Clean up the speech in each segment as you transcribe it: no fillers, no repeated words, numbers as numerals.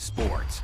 Sports.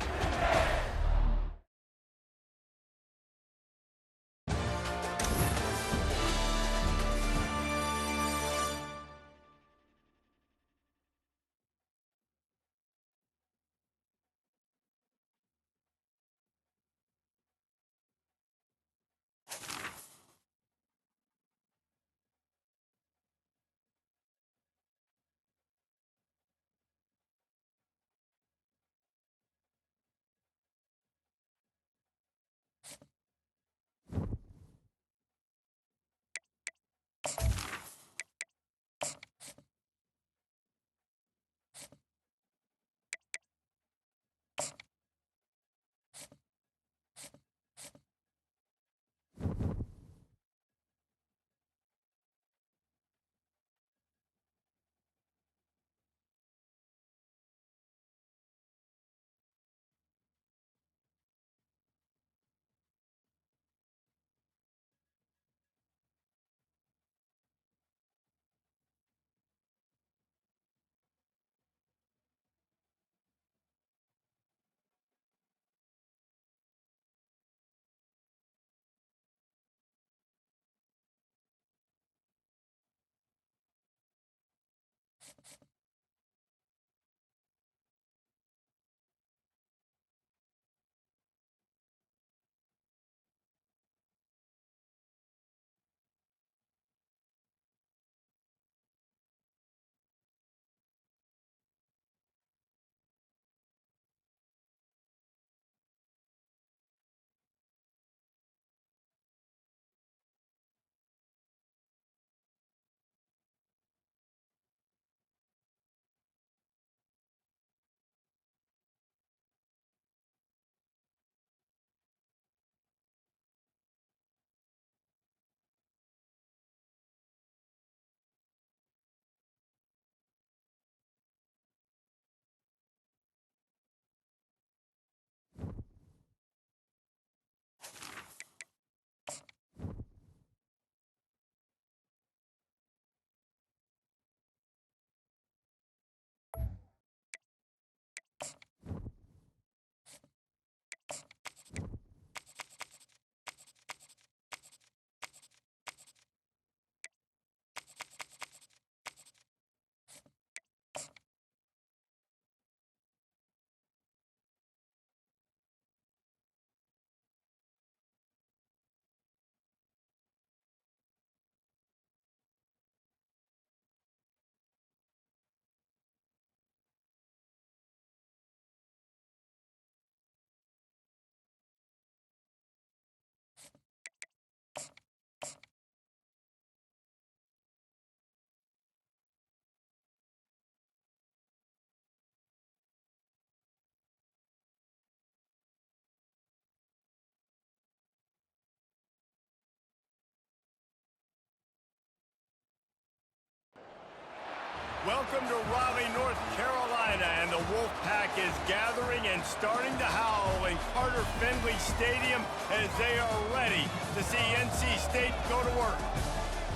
Welcome to Raleigh, North Carolina, and the Wolfpack is gathering and starting to howl in Carter Finley Stadium as they are ready to see NC State go to work.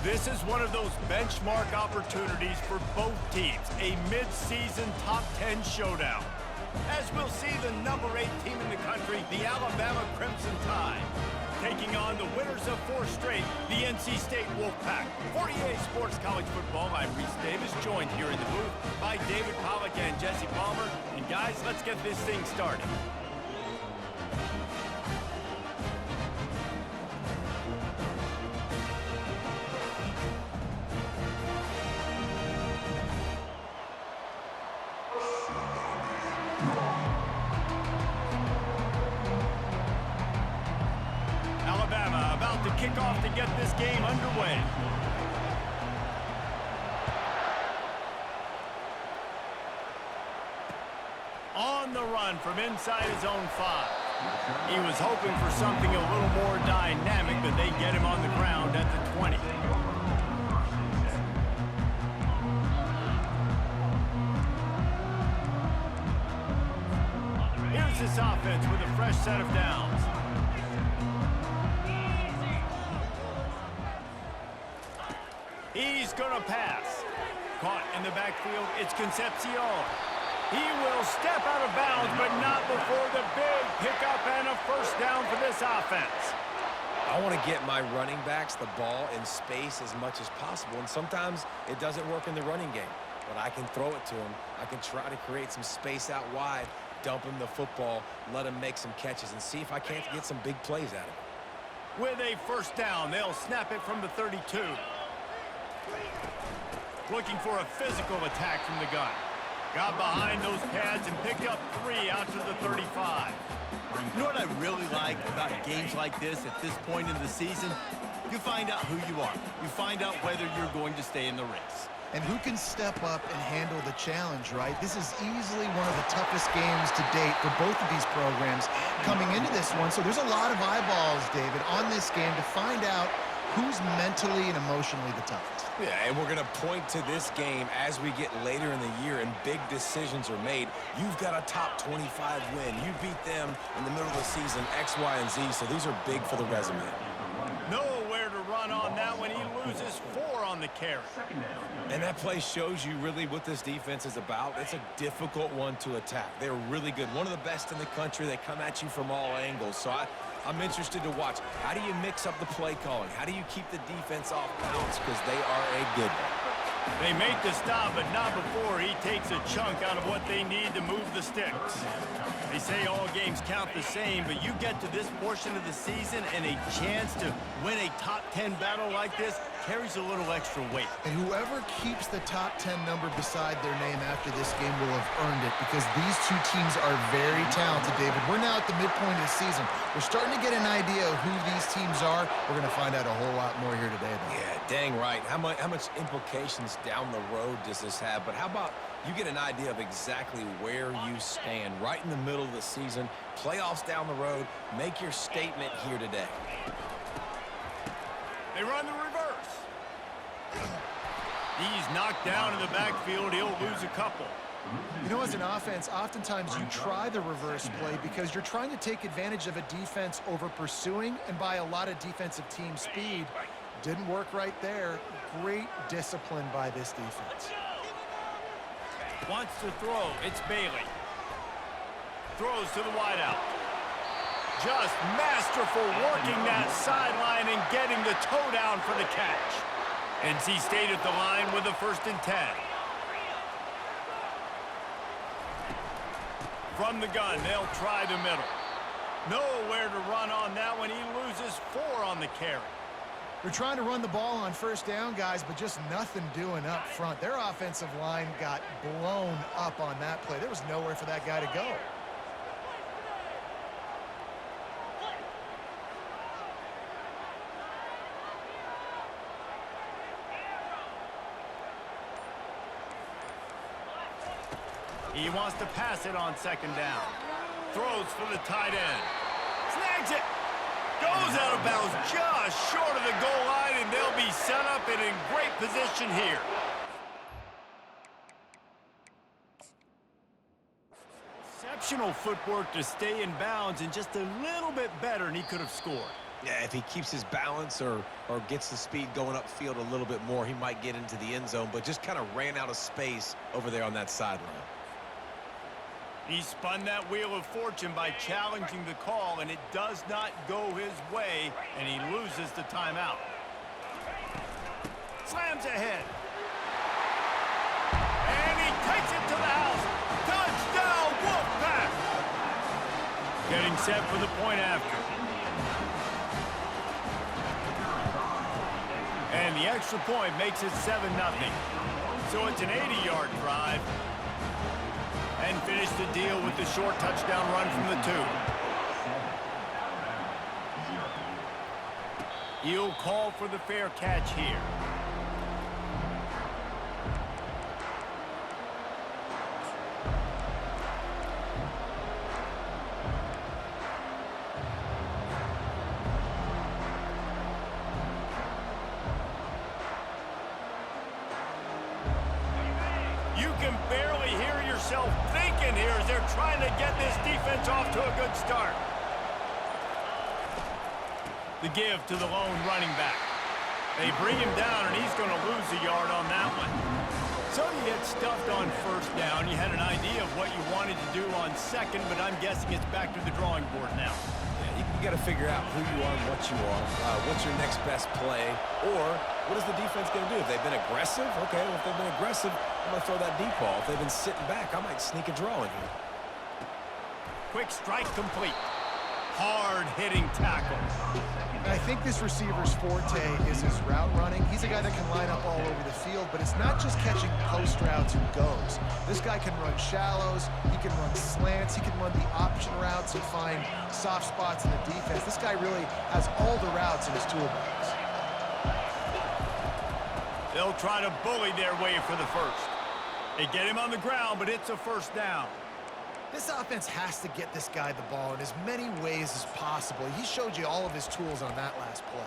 This is one of those benchmark opportunities for both teams, a mid-season top 10 showdown. As we'll see the number 8 team in the country, the Alabama Crimson Tide, taking on the winners of 4 straight, the NC State Wolfpack. For EA Sports College Football, I'm Reese Davis, joined here in the booth by David Pollack and Jesse Palmer. And guys, let's get this thing started. Kick off to get this game underway. On the run from inside his own 5. He was hoping for something a little more dynamic, but they get him on the ground at the 20. Here's this offense with a fresh set of downs. He's going to pass. Caught in the backfield, it's Concepcion. He will step out of bounds, but not before the big pickup and a first down for this offense. I want to get my running backs the ball in space as much as possible, and sometimes it doesn't work in the running game. But I can throw it to him. I can try to create some space out wide, dump him the football, let him make some catches, and see if I can't get some big plays out of it. With a first down, they'll snap it from the 32. Looking for a physical attack from the gun. Got behind those pads and picked up 3 out to the 35. You know what I really like about games like this at this point in the season? You find out who you are. You find out whether you're going to stay in the race. And who can step up and handle the challenge, right? This is easily one of the toughest games to date for both of these programs coming into this one. So there's a lot of eyeballs, David, on this game to find out who's mentally and emotionally the toughest. Yeah, and we're going to point to this game as we get later in the year and big decisions are made. You've got a top 25 win. You beat them in the middle of the season, X, Y, and Z, so these are big for the resume. Nowhere to run on that when he loses 4 on the carry. And that play shows you really what this defense is about. It's a difficult one to attack. They're really good. One of the best in the country. They come at you from all angles. So I'm interested to watch. How do you mix up the play calling? How do you keep the defense off balance? Because they are a good one. They make the stop, but not before he takes a chunk out of what they need to move the sticks. They say all games count the same, but you get to this portion of the season and a chance to win a top 10 battle like this carries a little extra weight. And whoever keeps the top 10 number beside their name after this game will have earned it, because these two teams are very talented, David. We're now at the midpoint of the season. We're starting to get an idea of who these teams are. We're going to find out a whole lot more here today, though. Yeah, dang right. How much implications down the road does this have? But how about you get an idea of exactly where you stand right in the middle of the season, playoffs down the road, make your statement here today. They run the reverse. He's knocked down in the backfield. He'll lose a couple. You know, as an offense, oftentimes you try the reverse play because you're trying to take advantage of a defense over pursuing and by a lot of defensive team speed. Didn't work right there. Great discipline by this defense. Wants to throw. It's Bailey. Throws to the wideout. Just masterful working that sideline and getting the toe down for the catch. NC State at the line with a 1st and 10. From the gun, they'll try the middle. Nowhere to run on that one. He loses 4 on the carry. They're trying to run the ball on first down, guys, but just nothing doing up front. Their offensive line got blown up on that play. There was nowhere for that guy to go. He wants to pass it on 2nd down. Throws for the tight end. Snags it. Goes out of bounds just short of the goal line, and they'll be set up and in great position here. Exceptional footwork to stay in bounds, and just a little bit better, and he could have scored. Yeah, if he keeps his balance or gets the speed going upfield a little bit more, he might get into the end zone, but just kind of ran out of space over there on that sideline. He spun that wheel of fortune by challenging the call, and it does not go his way, and he loses the timeout. Slams ahead. And he takes it to the house. Touchdown, Wolfpack! Getting set for the point after. And the extra point makes it 7-0. So it's an 80-yard drive. And finish the deal with the short touchdown run from the 2. He'll call for the fair catch here. You can barely hear yourself thinking here as they're trying to get this defense off to a good start. The give to the lone running back. They bring him down, and he's going to lose a yard on that one. So you get stuffed on first down. You had an idea of what you wanted to do on second, but I'm guessing it's back to the drawing board now. Yeah, you got to figure out who you are and what you are. What's your next best play? Or what is the defense going to do? If they've been aggressive, okay, well, if they've been aggressive, I'm going to throw that deep ball. If they've been sitting back, I might sneak a draw in here. Quick strike complete. Hard-hitting tackle. I think this receiver's forte is his route running. He's a guy that can line up all over the field, but it's not just catching post routes and goes. This guy can run shallows, he can run slants, he can run the option routes and find soft spots in the defense. This guy really has all the routes in his toolbox. They'll try to bully their way for the first. They get him on the ground, but it's a first down. This offense has to get this guy the ball in as many ways as possible. He showed you all of his tools on that last play.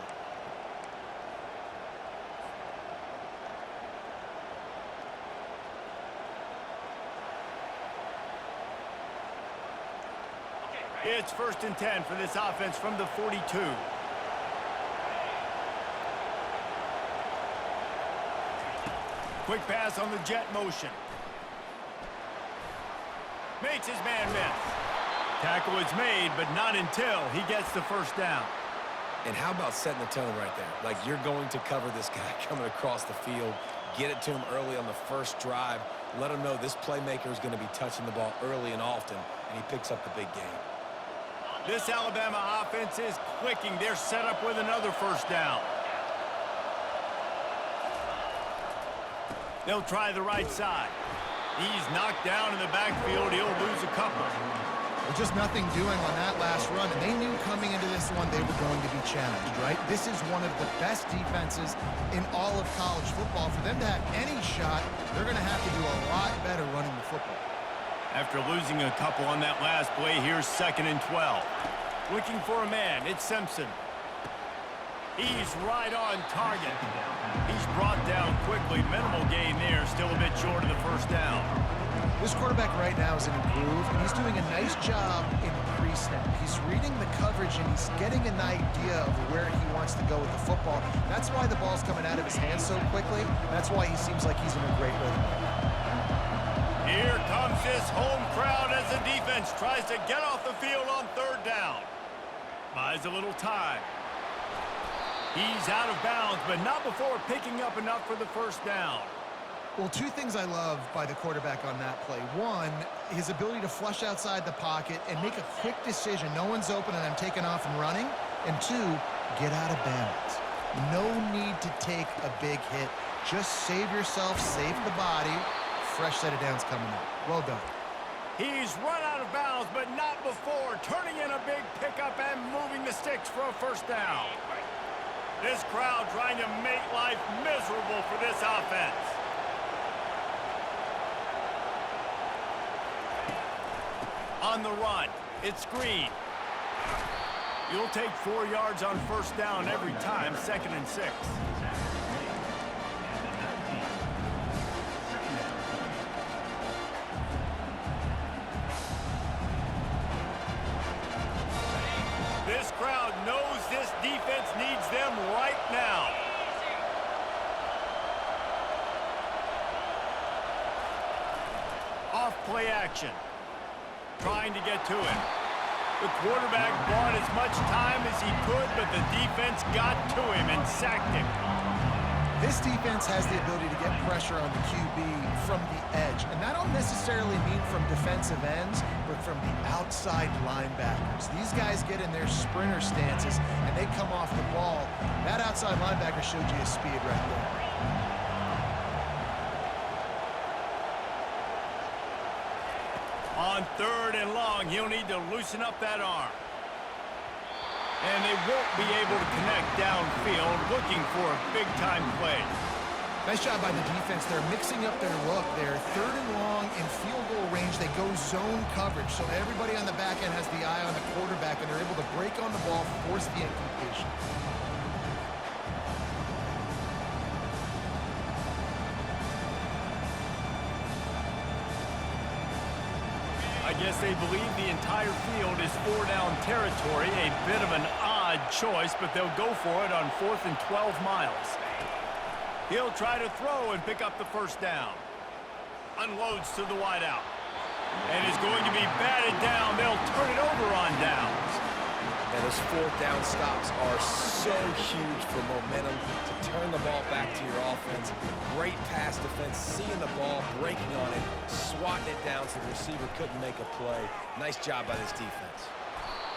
It's 1st and 10 for this offense from the 42. Quick pass on the jet motion. Makes his man miss. Tackle is made, but not until he gets the first down. And how about setting the tone right there? Like, you're going to cover this guy coming across the field, get it to him early on the first drive, let him know this playmaker is going to be touching the ball early and often, and he picks up the big game. This Alabama offense is clicking. They're set up with another first down. They'll try the right side. He's knocked down in the backfield. He'll lose a couple. Well, just nothing doing on that last run, and they knew coming into this one they were going to be challenged, right? This is one of the best defenses in all of college football. For them to have any shot, they're going to have to do a lot better running the football. After losing a couple on that last play, here's 2nd and 12. Looking for a man. It's Simpson. He's right on target. He's brought down quickly. Minimal gain there. Still a bit short of the first down. This quarterback right now is in a groove, and he's doing a nice job in pre-snap. He's reading the coverage, and he's getting an idea of where he wants to go with the football. That's why the ball's coming out of his hands so quickly. That's why he seems like he's in a great rhythm. Here comes this home crowd as the defense tries to get off the field on 3rd down. Buys a little time. He's out of bounds, but not before picking up enough for the first down. Well, two things I love by the quarterback on that play. One, his ability to flush outside the pocket and make a quick decision. No one's open and I'm taking off and running. And two, get out of bounds. No need to take a big hit. Just save yourself, save the body. Fresh set of downs coming up. Well done. He's run out of bounds, but not before turning in a big pickup and moving the sticks for a first down. This crowd trying to make life miserable for this offense. On the run, it's Green. You'll take 4 yards on first down every time, 2nd and 6. This crowd knows this defense needs them right now. Off play action. Trying to get to him. The quarterback bought as much time as he could, but the defense got to him and sacked him. This defense has the ability to get pressure on the QB from the edge. And that don't necessarily mean from defensive ends, but from the outside linebackers. These guys get in their sprinter stances, and they come off the ball. That outside linebacker showed you his speed right there. On 3rd and long, he'll need to loosen up that arm. And they won't be able to connect downfield, looking for a big-time play. Nice job by the defense. They're mixing up their look. They're 3rd and long in field goal range. They go zone coverage, so everybody on the back end has the eye on the quarterback, and they're able to break on the ball, force the incompletion. I guess they believe the entire field is 4-down territory. A bit of an odd choice, but they'll go for it on 4th and 12 miles. He'll try to throw and pick up the first down. Unloads to the wideout. And is going to be batted down. They'll turn it over on downs. And those fourth down stops are so huge for momentum to turn the ball back to your offense. Great pass defense, seeing the ball, breaking on it, swatting it down so the receiver couldn't make a play. Nice job by this defense.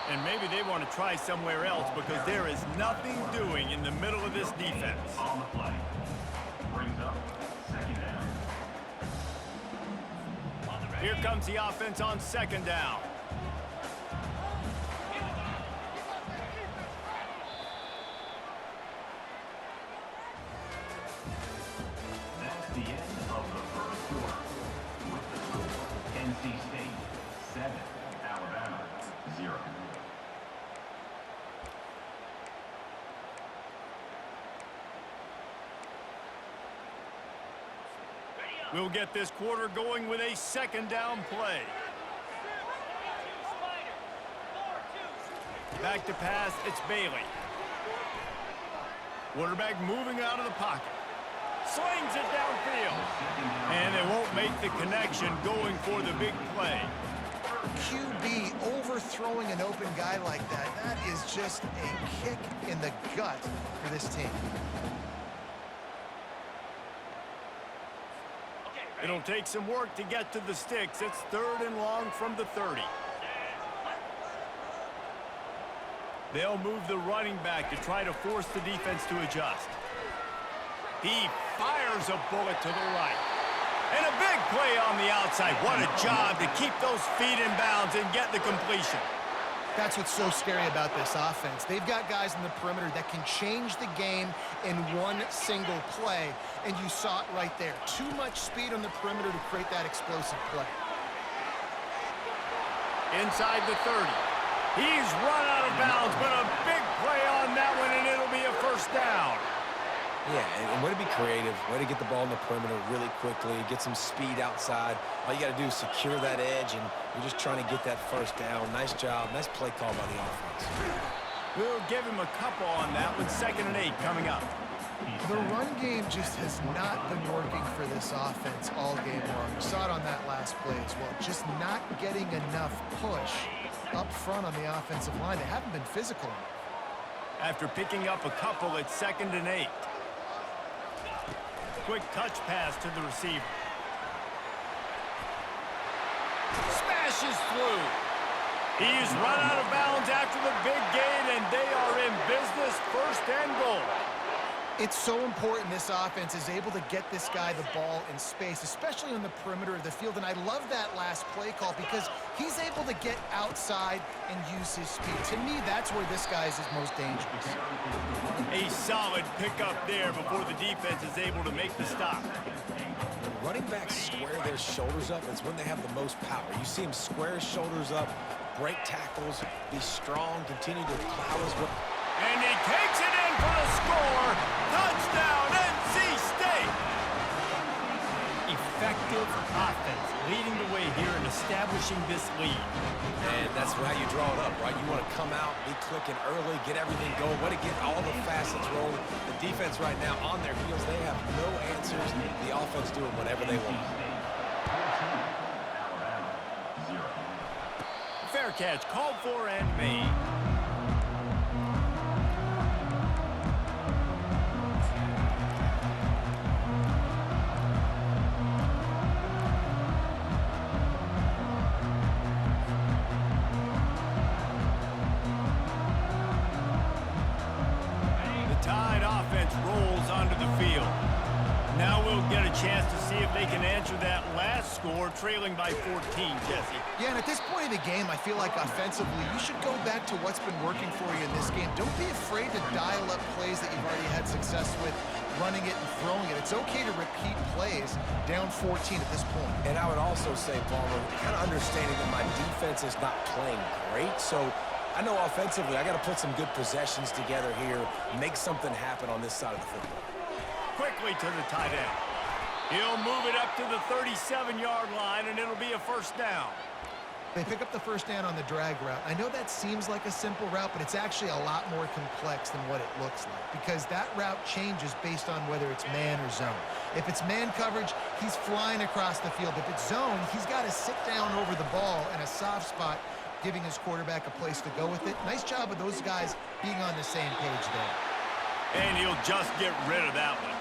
And maybe they want to try somewhere else because there is nothing doing in the middle of this defense. On the play. Brings up second down. Here comes the offense on second down. That's the end of the first quarter. With the score, NC State 7, Alabama 0. We'll get this quarter going with a second down play. Back to pass, it's Bailey. Quarterback moving out of the pocket. Slings it downfield. And they won't make the connection going for the big play. QB overthrowing an open guy like that, that is just a kick in the gut for this team. It'll take some work to get to the sticks. It's 3rd and long from the 30. They'll move the running back to try to force the defense to adjust. He fires a bullet to the right. And a big play on the outside. What a job to keep those feet in bounds and get the completion. That's what's so scary about this offense. They've got guys in the perimeter that can change the game in one single play, and you saw it right there. Too much speed on the perimeter to create that explosive play. Inside the 30. He's run out of bounds, but a big play on that one, and it'll be a first down. Yeah, and way to be creative, way to get the ball in the perimeter really quickly, get some speed outside. All you got to do is secure that edge, and you're just trying to get that first down. Nice job. Nice play call by the offense. We'll give him a couple on that with 2nd and 8 coming up. The run game just has not been working for this offense all game long. We saw it on that last play as well. Just not getting enough push up front on the offensive line. They haven't been physical enough. After picking up a couple, it's 2nd and 8. Quick touch pass to the receiver. Smashes through. He's run out of bounds after the big gain, and they are in business, 1st and goal. It's so important this offense is able to get this guy the ball in space, especially on the perimeter of the field. And I love that last play call because he's able to get outside and use his speed. To me, that's where this guy is his most dangerous. A solid pickup there before the defense is able to make the stop. When running backs square their shoulders up, it's when they have the most power. You see him square his shoulders up, break tackles, be strong, continue to plow his way. And he takes it in for the score. Touchdown, NC State. Effective offense leading the way here and establishing this lead. And that's how you draw it up, right? You want to come out, be clicking early, get everything going, want to get all the facets rolling. The defense right now on their heels, they have no answers. The offense doing whatever they want. Fair catch, called for and made. Rolls onto the field. Now we'll get a chance to see if they can answer that last score, trailing by 14, Jesse. Yeah, and at this point in the game, I feel like offensively, you should go back to what's been working for you in this game. Don't be afraid to dial up plays that you've already had success with, running it and throwing it. It's okay to repeat plays down 14 at this point. And I would also say, Palmer, kind of understanding that my defense is not playing great, so I know offensively I got to put some good possessions together here, make something happen on this side of the football. Quickly to the tight end. He'll move it up to the 37-yard line, and it'll be a first down. They pick up the first down on the drag route. I know that seems like a simple route, but it's actually a lot more complex than what it looks like because that route changes based on whether it's man or zone. If it's man coverage, he's flying across the field. If it's zone, he's got to sit down over the ball in a soft spot, giving his quarterback a place to go with it. Nice job of those guys being on the same page there. And he'll just get rid of that one.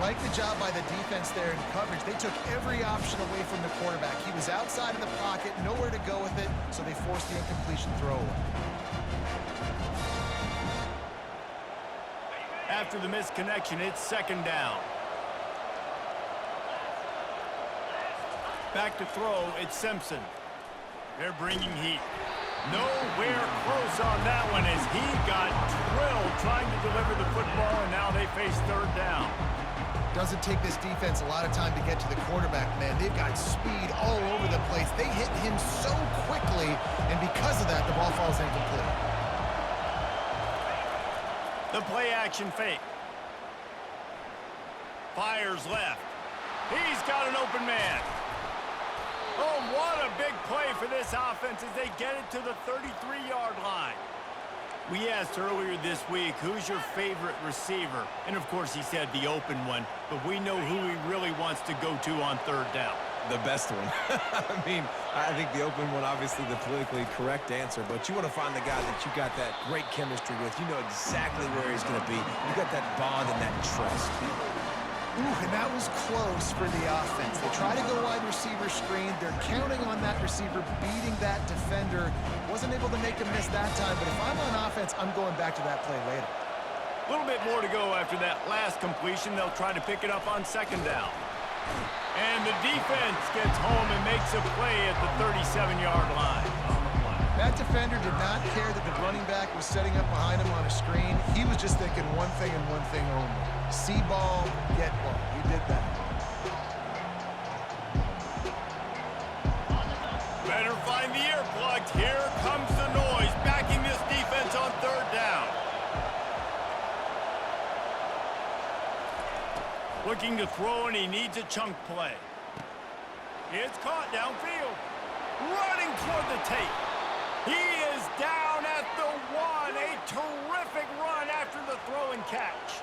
Like the job by the defense there in coverage. They took every option away from the quarterback. He was outside of the pocket, nowhere to go with it, so they forced the incompletion throw away. After the missed connection, it's second down. Back to throw, it's Simpson. They're bringing heat. Nowhere close on that one as he got drilled trying to deliver the football, and now they face third down. Doesn't take this defense a lot of time to get to the quarterback, man. They've got speed all over the place. They hit him so quickly, and because of that, the ball falls incomplete. The play-action fake. Fires left. He's got an open man. Oh, what a big play for this offense as they get it to the 33-yard line. We asked earlier this week, who's your favorite receiver? And, of course, he said the open one, but we know who he really wants to go to on third down. The best one. I mean, I think the open one, obviously the politically correct answer, but you want to find the guy that you got that great chemistry with. You know exactly where he's going to be. You got that bond and that trust. Ooh, and that was close for the offense. They try to go wide receiver screen. They're counting on that receiver beating that defender. Wasn't able to make a miss that time, but if I'm on offense, I'm going back to that play later. A little bit more to go after that last completion. They'll try to pick it up on second down. And the defense gets home and makes a play at the 37-yard line. That defender did not care that the running back was setting up behind him on a screen. He was just thinking one thing and one thing only. See ball, get ball. He did that. Better find the earplugs. Here comes the noise, backing this defense on third down. Looking to throw, and he needs a chunk play. It's caught downfield. Running toward the tape. He is down at the one. A terrific run after the throw and catch.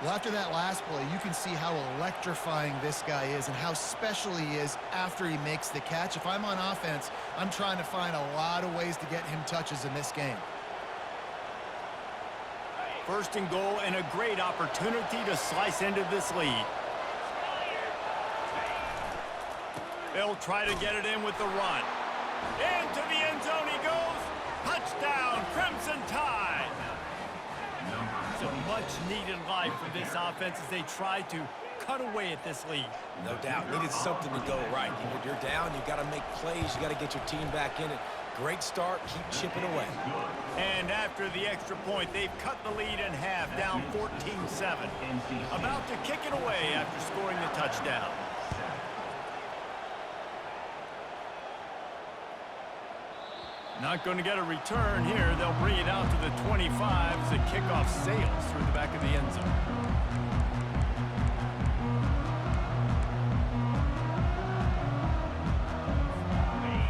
Well, after that last play, you can see how electrifying this guy is and how special he is after he makes the catch. If I'm on offense, I'm trying to find a lot of ways to get him touches in this game. First and goal, and a great opportunity to slice into this lead. They'll try to get it in with the run. Into the end zone he goes. Touchdown, Crimson Tide. It's a much-needed life for this offense as they try to cut away at this lead. No doubt. Needed something to go right. You're down. You got to make plays. You got to get your team back in it. Great start. Keep chipping away. And after the extra point, they've cut the lead in half, down 14-7. About to kick it away after scoring the touchdown. Not going to get a return here. They'll bring it out to the 25 as the kickoff sails through the back of the end zone.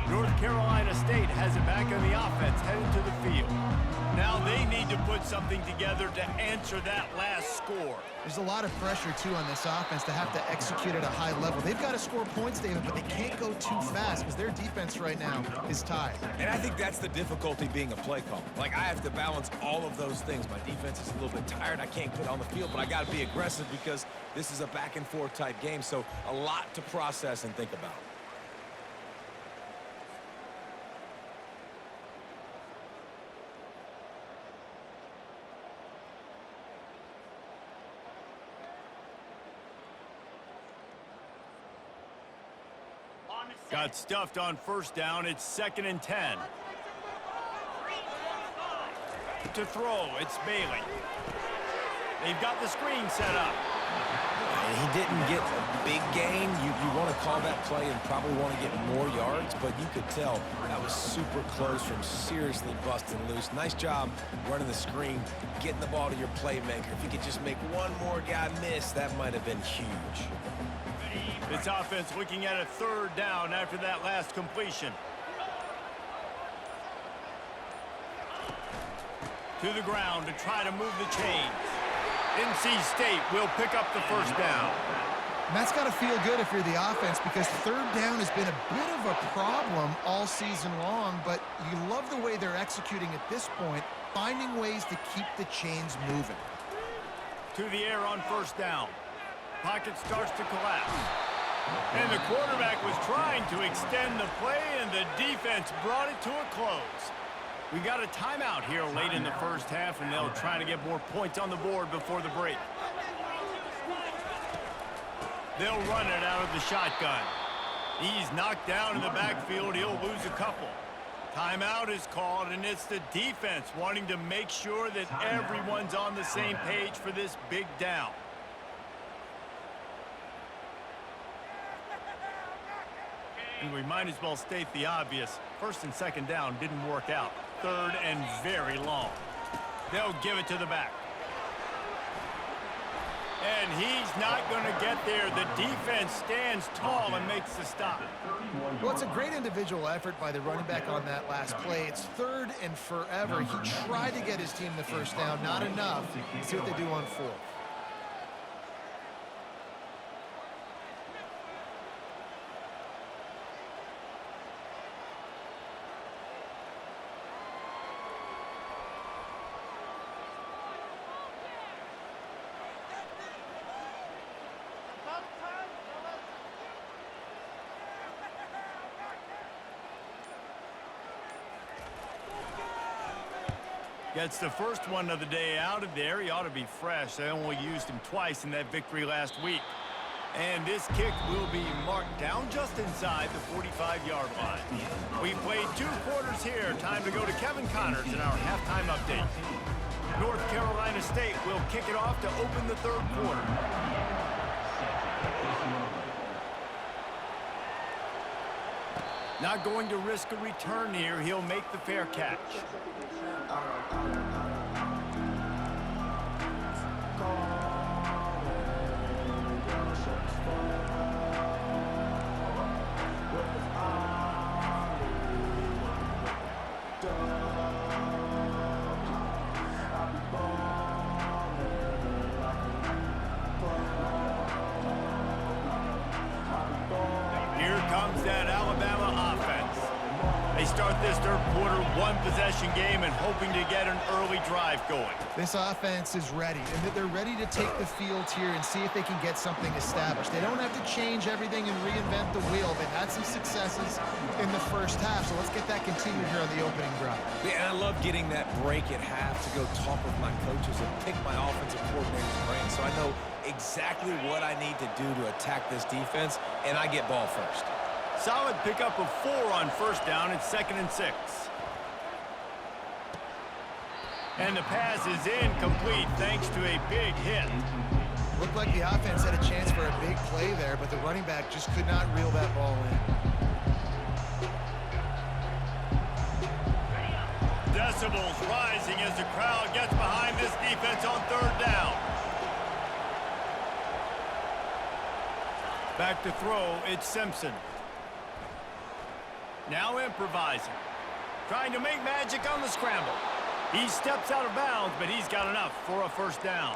North Carolina State has it back on the offense, headed to the field. Now they need to put something together to answer that last score. There's a lot of pressure, too, on this offense to have to execute at a high level. They've got to score points, David, but they can't go too fast because their defense right now is tied. And I think that's the difficulty being a play caller. Like, I have to balance all of those things. My defense is a little bit tired. I can't get on the field, but I got to be aggressive because this is a back-and-forth type game, so a lot to process and think about. Got stuffed on first down. It's 2nd and 10. To throw, it's Bailey. They've got the screen set up. And he didn't get a big gain. You want to call that play and probably want to get more yards, but you could tell that was super close from seriously busting loose. Nice job running the screen, getting the ball to your playmaker. If you could just make one more guy miss, that might have been huge. This offense looking at a third down after that last completion. To the ground to try to move the chains. NC State will pick up the first down. And that's got to feel good if you're the offense, because third down has been a bit of a problem all season long, but you love the way they're executing at this point, finding ways to keep the chains moving. To the air on first down. Pocket starts to collapse. And the quarterback was trying to extend the play, and the defense brought it to a close. We got a timeout here late in the first half, and they'll try to get more points on the board before the break. They'll run it out of the shotgun. He's knocked down in the backfield. He'll lose a couple. Timeout is called, and it's the defense wanting to make sure that everyone's on the same page for this big down. And we might as well state the obvious. First and second down didn't work out. Third and very long. They'll give it to the back. And he's not going to get there. The defense stands tall and makes the stop. Well, it's a great individual effort by the running back on that last play. It's third and forever. He tried to get his team the first down. Not enough. See what they do on fourth. Gets the first one of the day out of there. He ought to be fresh. They only used him twice in that victory last week. And this kick will be marked down just inside the 45-yard line. We played 2 quarters here. Time to go to Kevin Connors in our halftime update. North Carolina State will kick it off to open the third quarter. Not going to risk a return here. He'll make the fair catch. Here comes that Alabama offense. They start this third quarter one-possession game and hoping to get an early drive going. This offense is ready, and they're ready to take the field here and see if they can get something established. They don't have to change everything and reinvent the wheel. They've had some successes in the first half, so let's get that continued here on the opening drive. Yeah, and I love getting that break at half to go talk with my coaches and pick my offensive coordinator's brain, so I know exactly what I need to do to attack this defense, and I get ball first. Solid pickup of 4 on first down. It's 2nd and 6. And the pass is incomplete thanks to a big hit. Looked like the offense had a chance for a big play there, but the running back just could not reel that ball in. Decibels rising as the crowd gets behind this defense on third down. Back to throw, it's Simpson. Now improvising. Trying to make magic on the scramble. He steps out of bounds, but he's got enough for a first down.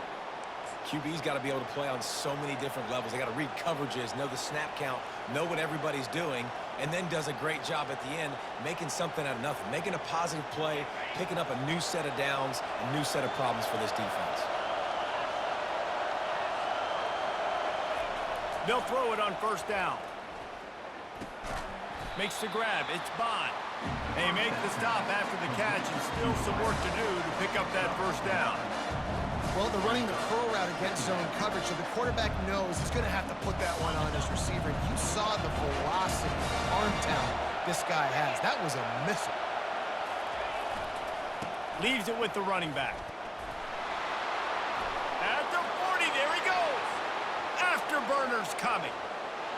QB's got to be able to play on so many different levels. They got to read coverages, know the snap count, know what everybody's doing, and then does a great job at the end making something out of nothing, making a positive play, picking up a new set of downs, a new set of problems for this defense. They'll throw it on first down. Makes the grab. It's Bond. They make the stop after the catch, and still some work to do to pick up that first down. Well, they're running the curl route against zone coverage, so the quarterback knows he's going to have to put that one on his receiver. And you saw the velocity, arm talent this guy has. That was a missile. Leaves it with the running back. At the 40, there he goes. Afterburners coming.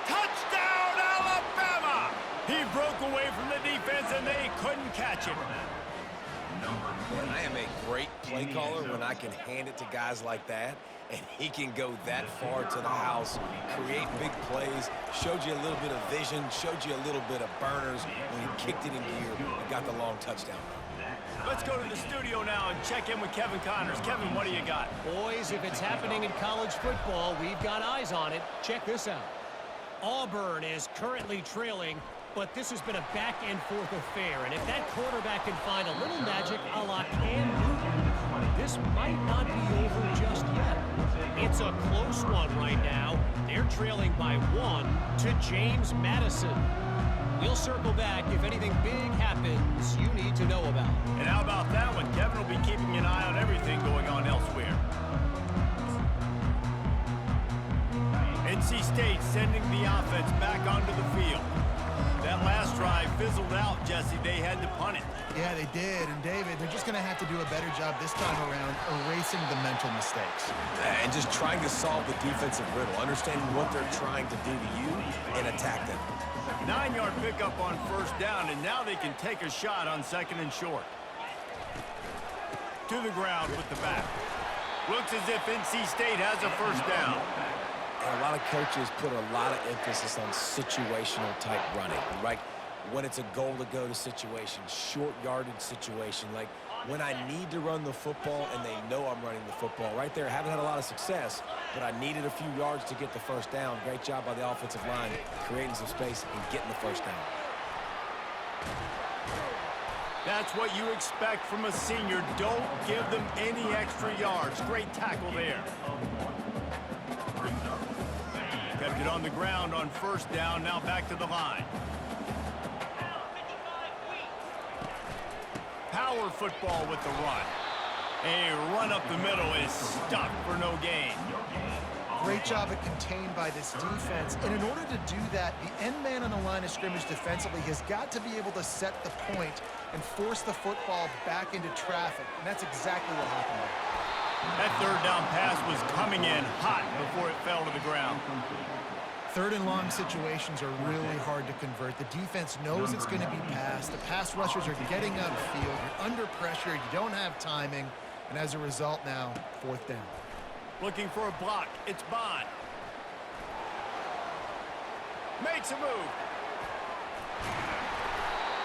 Touchdown, Alabama! He broke away from the defense, and they couldn't catch him. And I am a great play caller when I can hand it to guys like that, and he can go that far to the house, create big plays, showed you a little bit of vision, showed you a little bit of burners when he kicked it in gear and got the long touchdown run. Let's go to the studio now and check in with Kevin Connors. Kevin, what do you got? Boys, if it's happening in college football, we've got eyes on it. Check this out. Auburn is currently trailing, but this has been a back-and-forth affair. And if that quarterback can find a little magic a la Cam Newton, this might not be over just yet. It's a close one right now. They're trailing by 1 to James Madison. We'll circle back if anything big happens you need to know about. And how about that one? Kevin will be keeping an eye on everything going on elsewhere. NC State sending the offense back onto the field. That last drive fizzled out, Jesse. They had to punt it. Yeah, they did. And, David, they're just going to have to do a better job this time around erasing the mental mistakes. And just trying to solve the defensive riddle, understanding what they're trying to do to you and attack them. 9-yard pickup on first down, and now they can take a shot on 2nd and short. To the ground with the back. Looks as if NC State has a first down. And a lot of coaches put a lot of emphasis on situational type running, right? When it's a goal to go to situation, short yardage situation, like when I need to run the football and they know I'm running the football. Right there, haven't had a lot of success, but I needed a few yards to get the first down. Great job by the offensive line, creating some space and getting the first down. That's what you expect from a senior. Don't give them any extra yards. Great tackle there. Kept it on the ground on first down, now back to the line. Power football with the run. A run up the middle is stuck for no gain. Great job at contained by this defense. And in order to do that, the end man on the line of scrimmage defensively has got to be able to set the point and force the football back into traffic. And that's exactly what happened there. That third down pass was coming in hot before it fell to the ground. 3rd and long situations are really hard to convert. The defense knows it's going to be passed. The pass rushers are getting upfield. You're under pressure. You don't have timing. And as a result now, 4th down. Looking for a block. It's Bond. Makes a move.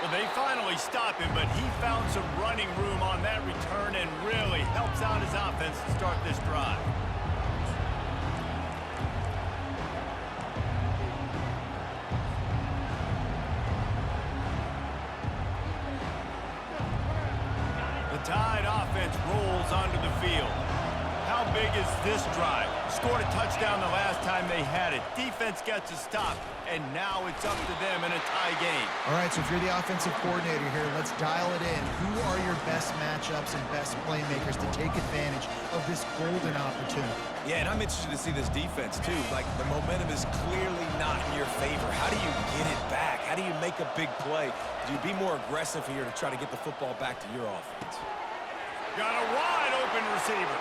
Well, they finally stop him, but he found some running room on that return and really helps out his offense to start this drive. Tide offense rolls onto the field. How big is this drive? Scored a touchdown the last time they had it. Defense gets a stop, and now it's up to them in a tie game. All right, so if you're the offensive coordinator here, let's dial it in. Who are your best matchups and best playmakers to take advantage of this golden opportunity? Yeah, and I'm interested to see this defense, too. Like, the momentum is clearly not in your favor. How do you get it back? How do you make a big play? Do you be more aggressive here to try to get the football back to your offense? Got a wide open receiver.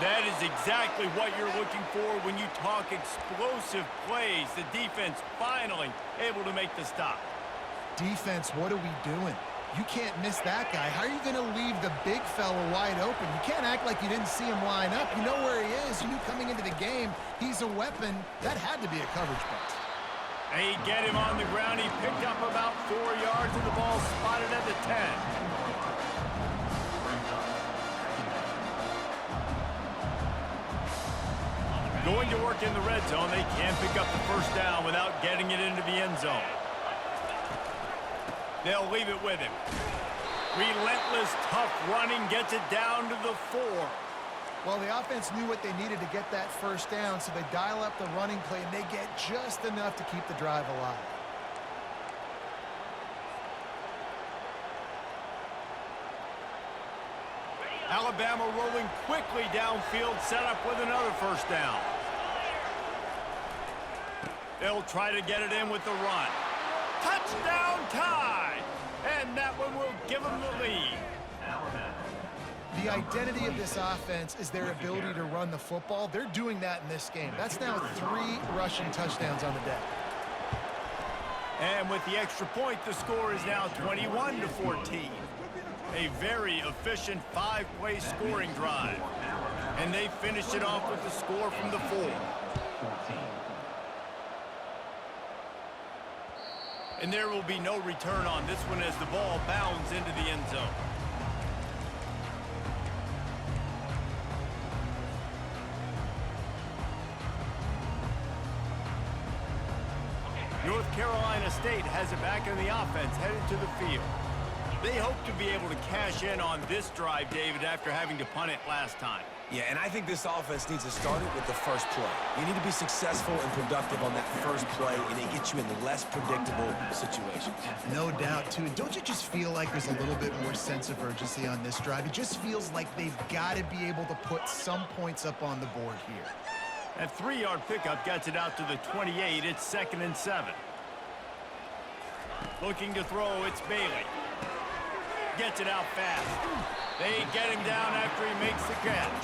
That is exactly what you're looking for when you talk explosive plays. The defense finally able to make the stop. Defense, what are we doing? You can't miss that guy. How are you going to leave the big fella wide open? You can't act like you didn't see him line up. You know where he is. You knew coming into the game he's a weapon. That had to be a coverage bust. They get him on the ground. He picked up about 4 yards, and the ball spotted at the 10. Going to work in the red zone. They can't pick up the first down without getting it into the end zone. They'll leave it with him. Relentless, tough running gets it down to the 4. Well, the offense knew what they needed to get that first down, so they dial up the running play, and they get just enough to keep the drive alive. Alabama rolling quickly downfield, set up with another first down. They'll try to get it in with the run. Touchdown tie! And that one will give them the lead. The identity of this offense is their ability to run the football. They're doing that in this game. That's now 3 rushing touchdowns on the day. And with the extra point, the score is now 21-14. A very efficient 5-play scoring drive. And they finish it off with the score from the 4. And there will be no return on this one as the ball bounds into the end zone. North Carolina State has it back in the offense, headed to the field. They hope to be able to cash in on this drive, David, after having to punt it last time. Yeah, and I think this offense needs to start it with the first play. You need to be successful and productive on that first play, and it gets you in less predictable situations. No doubt, too. Don't you just feel like there's a little bit more sense of urgency on this drive? It just feels like they've got to be able to put some points up on the board here. That 3-yard pickup gets it out to the 28. It's 2nd and 7. Looking to throw, it's Bailey. Gets it out fast. They get him down after he makes the catch.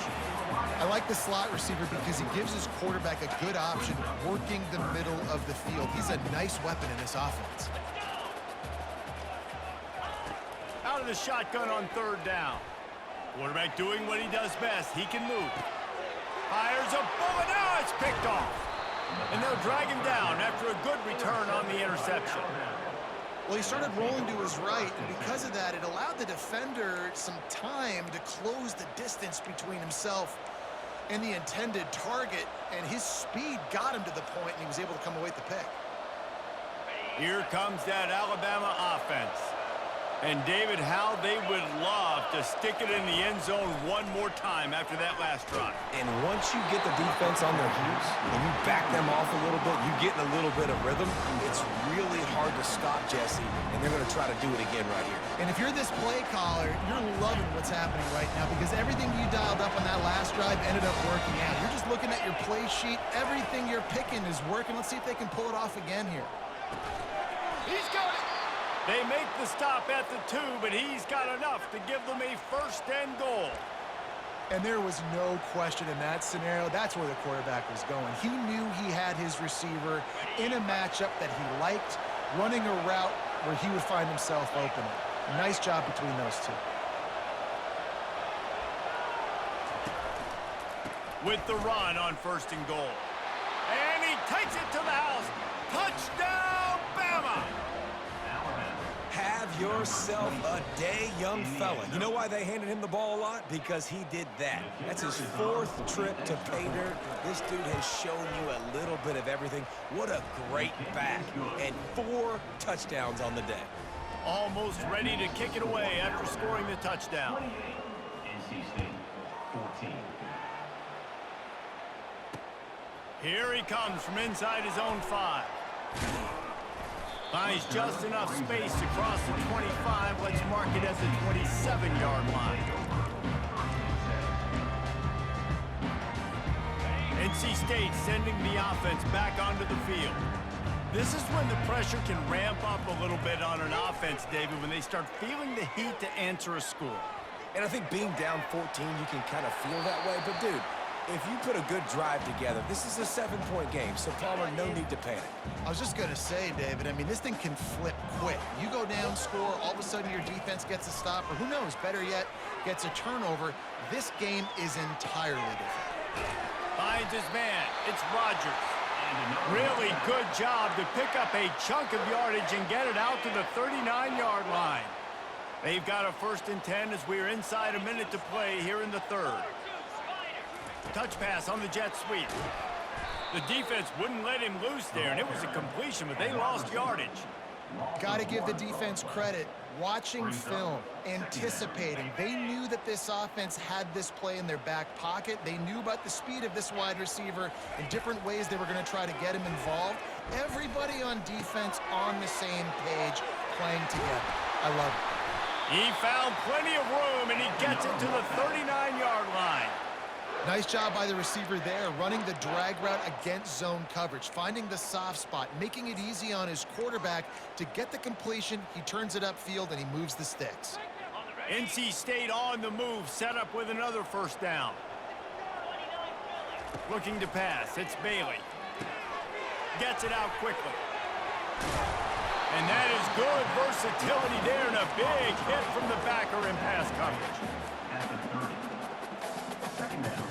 I like the slot receiver because he gives his quarterback a good option working the middle of the field. He's a nice weapon in this offense. Out of the shotgun on 3rd down. Quarterback doing what he does best. He can move. Fires a bullet. Now it's picked off. And they'll drag him down after a good return on the interception. Well, he started rolling to his right, and because of that, it allowed the defender some time to close the distance between himself and the intended target, and his speed got him to the point, and he was able to come away with the pick. Here comes that Alabama offense. And, David, how they would love to stick it in the end zone one more time after that last drive. And once you get the defense on their heels and you back them off a little bit, you get in a little bit of rhythm, it's really hard to stop Jesse, and they're going to try to do it again right here. And if you're this play caller, you're loving what's happening right now because everything you dialed up on that last drive ended up working out. You're just looking at your play sheet. Everything you're picking is working. Let's see if they can pull it off again here. He's got it. They make the stop at the 2, but he's got enough to give them a 1st and goal. And there was no question in that scenario. That's where the quarterback was going. He knew he had his receiver in a matchup that he liked, running a route where he would find himself open. Nice job between those two. With the run on 1st and goal. And he takes it to the house. Touchdown, Bama! Have yourself a day, young fella. You know why they handed him the ball a lot? Because he did that. That's his 4th trip to pay dirt. This dude has shown you a little bit of everything. What a great back. And 4 touchdowns on the day. Almost ready to kick it away after scoring the touchdown. NC State 14. Here he comes from inside his own 5. Finds just enough space to cross the 25. Let's mark it at the 27-yard line. NC State sending the offense back onto the field. This is when the pressure can ramp up a little bit on an offense, David, when they start feeling the heat to answer a score. And I think being down 14, you can kind of feel that way. But, dude, if you put a good drive together, this is a 7-point game, so Palmer, no need to panic. I was just going to say, David, I mean, this thing can flip quick. You go down, score, all of a sudden your defense gets a stop, or who knows, better yet, gets a turnover. This game is entirely different. Finds his man. It's Rogers. Really good job to pick up a chunk of yardage and get it out to the 39-yard line. They've got a 1st and 10 as we're inside a minute to play here in the 3rd. Touch pass on the jet sweep. The defense wouldn't let him loose there, and it was a completion, but they lost yardage. Got to give the defense credit. Watching film, anticipating. They knew that this offense had this play in their back pocket. They knew about the speed of this wide receiver and different ways they were going to try to get him involved. Everybody on defense on the same page, playing together. I love it. He found plenty of room, and he gets it to the 39-yard line. Nice job by the receiver there, running the drag route against zone coverage, finding the soft spot, making it easy on his quarterback to get the completion. He turns it upfield, and he moves the sticks. NC State on the move, set up with another 1st down. Looking to pass, it's Bailey. Gets it out quickly. And that is good versatility there, and a big hit from the backer in pass coverage. At the 30. 2nd down.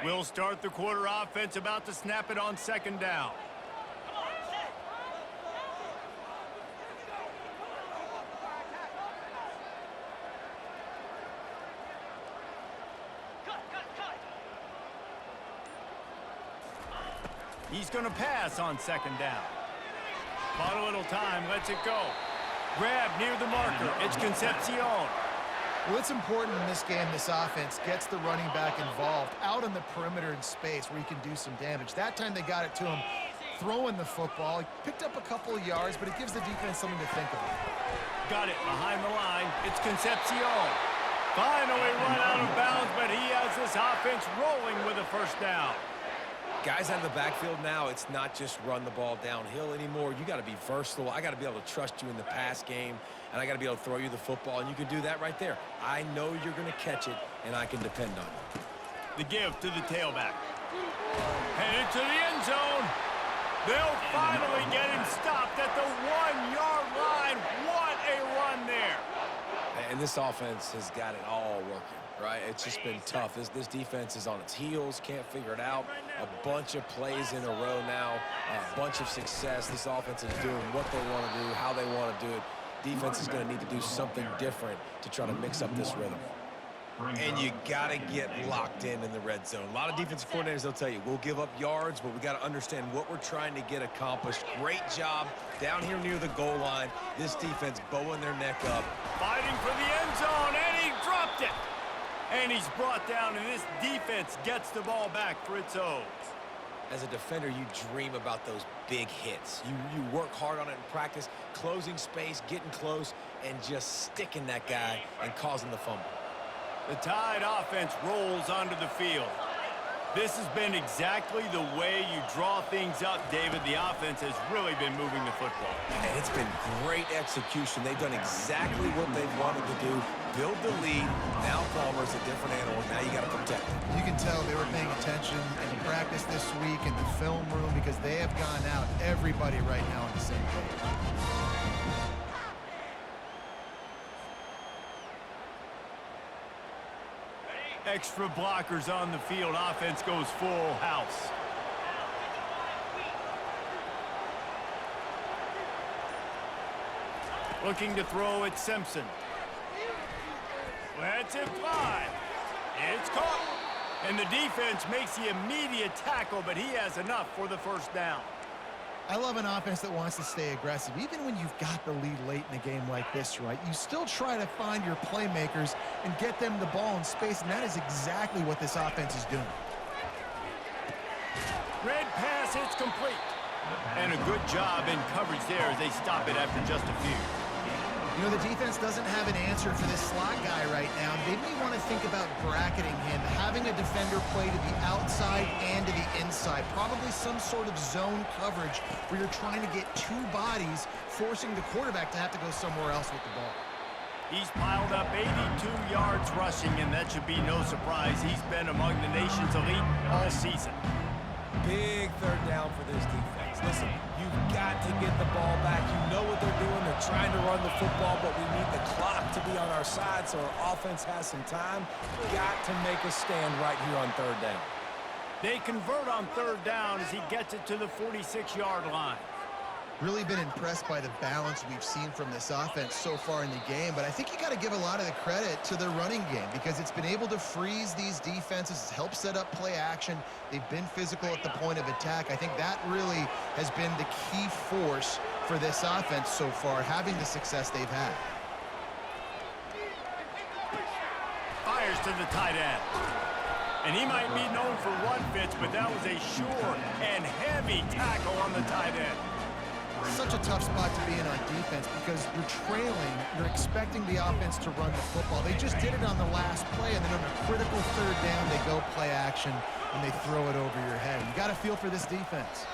We'll start the quarter offense, about to snap it on second down. He's going to pass on second down. Bought a little time, lets it go. Grab near the marker. It's Concepcion. Well, it's important in this game this offense gets the running back involved out on the perimeter in space where he can do some damage. That time they got it to him throwing the football. He picked up a couple of yards, but it gives the defense something to think about. Got it behind the line. It's Concepcion. Finally run out of bounds, but he has this offense rolling with a first down. Guys out of the backfield now, it's not just run the ball downhill anymore. You got to be versatile. I got to be able to trust you in the pass game, and I got to be able to throw you the football, and you can do that right there. I know you're going to catch it, and I can depend on you. The give to the tailback. Headed to the end zone. They'll finally get him stopped at the 1-yard line. What a run there. And this offense has got it all working, right? It's just been tough. This defense is on its heels, can't figure it out. A bunch of plays in a row now, a bunch of success. This offense is doing what they want to do, how they want to do it. Defense is going to need to do something different to try to mix up this rhythm. And you got to get locked in the red zone. A lot of defensive coordinators, they'll tell you, we'll give up yards, but we got to understand what we're trying to get accomplished. Great job down here near the goal line. This defense bowing their neck up. Fighting for the end zone, and he dropped it. And he's brought down, and this defense gets the ball back for its own. As a defender, you dream about those big hits. You work hard on it in practice, closing space, getting close, and just sticking that guy and causing the fumble. The Tide offense rolls onto the field. This has been exactly the way you draw things up, David. The offense has really been moving the football. And it's been great execution. They've done exactly what they've wanted to do. Build the lead. Now Palmer's a different animal. Now you got to protect him. You can tell they were paying attention in practice this week in the film room because they have gone out, everybody right now on the same page. Extra blockers on the field. Offense goes full house. Looking to throw at Simpson. Lets it fly. It's caught. And the defense makes the immediate tackle, but he has enough for the first down. I love an offense that wants to stay aggressive. Even when you've got the lead late in a game like this, right, you still try to find your playmakers and get them the ball in space, and that is exactly what this offense is doing. Red pass, it's complete. And a good job in coverage there as they stop it after just a few. You know, the defense doesn't have an answer for this slot guy right now. They may want to think about bracketing him, having a defender play to the outside and to the inside. Probably some sort of zone coverage where you're trying to get two bodies, forcing the quarterback to have to go somewhere else with the ball. He's piled up 82 yards rushing, and that should be no surprise. He's been among the nation's elite all season. Big third down for this defense. Listen, you've got to get the ball back. You know what they're doing. They're trying to run the football, but we need the clock to be on our side so our offense has some time. Got to make a stand right here on third down. They convert on third down as he gets it to the 46-yard line. Really been impressed by the balance we've seen from this offense so far in the game, but I think you got to give a lot of the credit to the running game because it's been able to freeze these defenses, help set up play action. They've been physical at the point of attack. I think that really has been the key force for this offense so far, having the success they've had. Fires to the tight end. And he might be known for run fits, but that was a sure and heavy tackle on the tight end. Such a tough spot to be in on defense because you're trailing, you're expecting the offense to run the football. They just did it on the last play, and then on a critical third down, they go play action, and they throw it over your head. You got to feel for this defense.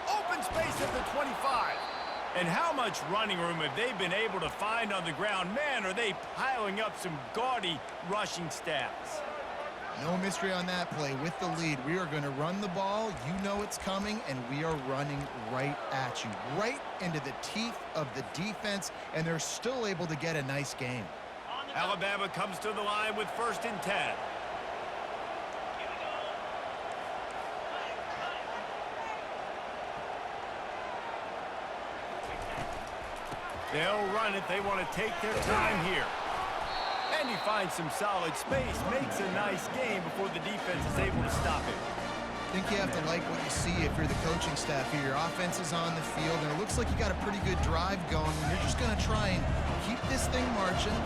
Open space at the 25. And how much running room have they been able to find on the ground? Man, are they piling up some gaudy rushing stats. No mystery on that play. With the lead, we are going to run the ball. You know it's coming, and we are running right at you, right into the teeth of the defense, and they're still able to get a nice game. Alabama comes to the line with 1st and 10. They'll run it. They want to take their time here. And he finds some solid space, makes a nice game before the defense is able to stop him. I think you have to like what you see if you're the coaching staff here. Your offense is on the field, and it looks like you got a pretty good drive going. And you're just going to try and keep this thing marching,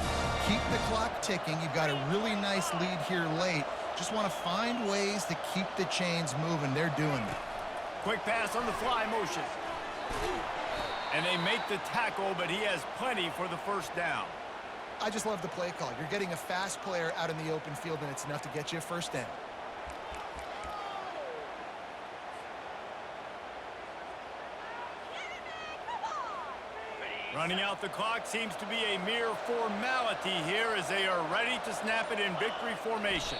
keep the clock ticking. You've got a really nice lead here late. Just want to find ways to keep the chains moving. They're doing that. Quick pass on the fly motion. And they make the tackle, but he has plenty for the 1st down. I just love the play call. You're getting a fast player out in the open field, and it's enough to get you a 1st down. Running out the clock seems to be a mere formality here as they are ready to snap it in victory formation.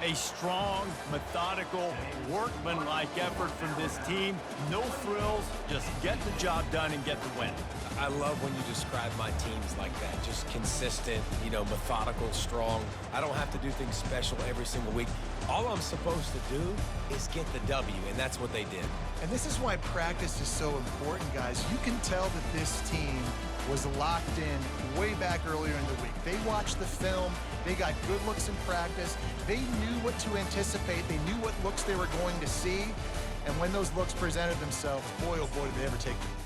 A strong, methodical, workmanlike effort from this team. No frills, just get the job done and get the win. I love when you describe my teams like that. Just consistent, you know, methodical, strong. I don't have to do things special every single week. All I'm supposed to do is get the W, and that's what they did. And this is why practice is so important, guys. You can tell that this team was locked in way back earlier in the week. They watched the film. They got good looks in practice. They knew what to anticipate. They knew what looks they were going to see. And when those looks presented themselves, boy, oh boy, did they ever take them.